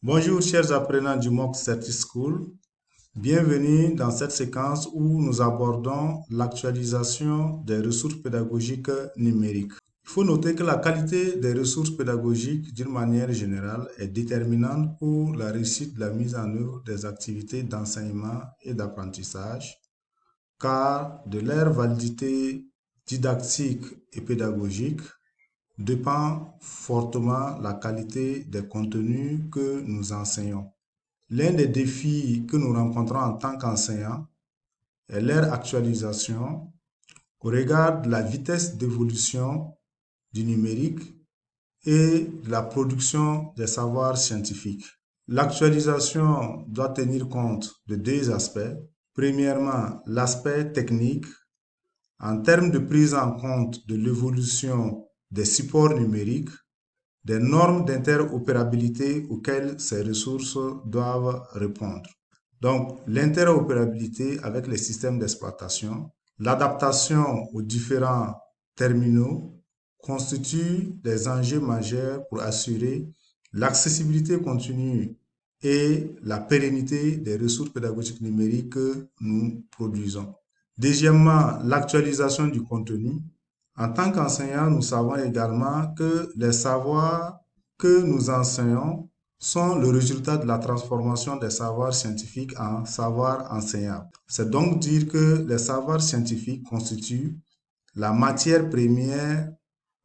Bonjour chers apprenants du MOOC Certi School, bienvenue dans cette séquence où nous abordons l'actualisation des ressources pédagogiques numériques. Il faut noter que la qualité des ressources pédagogiques d'une manière générale est déterminante pour la réussite de la mise en œuvre des activités d'enseignement et d'apprentissage, car de leur validité didactique et pédagogique dépend fortement la qualité des contenus que nous enseignons. L'un des défis que nous rencontrons en tant qu'enseignants est leur actualisation au regard de la vitesse d'évolution du numérique et de la production des savoirs scientifiques. L'actualisation doit tenir compte de deux aspects. Premièrement, l'aspect technique en termes de prise en compte de l'évolution des supports numériques, des normes d'interopérabilité auxquelles ces ressources doivent répondre. Donc, l'interopérabilité avec les systèmes d'exploitation, l'adaptation aux différents terminaux constituent des enjeux majeurs pour assurer l'accessibilité continue et la pérennité des ressources pédagogiques numériques que nous produisons. Deuxièmement, l'actualisation du contenu. En tant qu'enseignants, nous savons également que les savoirs que nous enseignons sont le résultat de la transformation des savoirs scientifiques en savoirs enseignables. C'est donc dire que les savoirs scientifiques constituent la matière première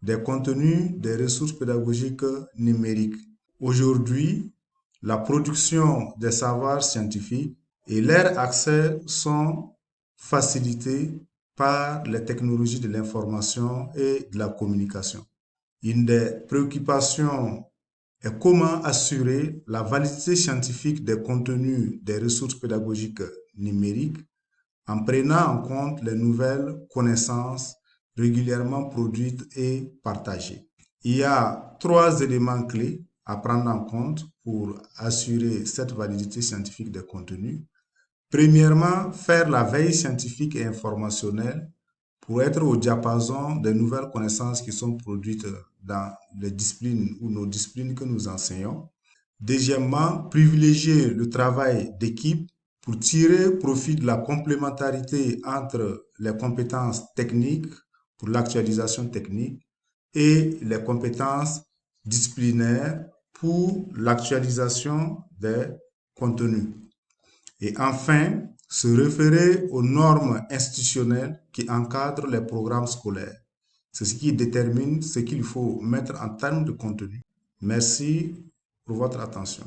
des contenus des ressources pédagogiques numériques. Aujourd'hui, la production des savoirs scientifiques et leur accès sont facilités par les technologies de l'information et de la communication. Une des préoccupations est comment assurer la validité scientifique des contenus des ressources pédagogiques numériques en prenant en compte les nouvelles connaissances régulièrement produites et partagées. Il y a trois éléments clés à prendre en compte pour assurer cette validité scientifique des contenus. Premièrement, faire la veille scientifique et informationnelle pour être au diapason des nouvelles connaissances qui sont produites dans les disciplines ou nos disciplines que nous enseignons. Deuxièmement, privilégier le travail d'équipe pour tirer profit de la complémentarité entre les compétences techniques pour l'actualisation technique et les compétences disciplinaires pour l'actualisation des contenus. Et enfin, se référer aux normes institutionnelles qui encadrent les programmes scolaires. C'est ce qui détermine ce qu'il faut mettre en termes de contenu. Merci pour votre attention.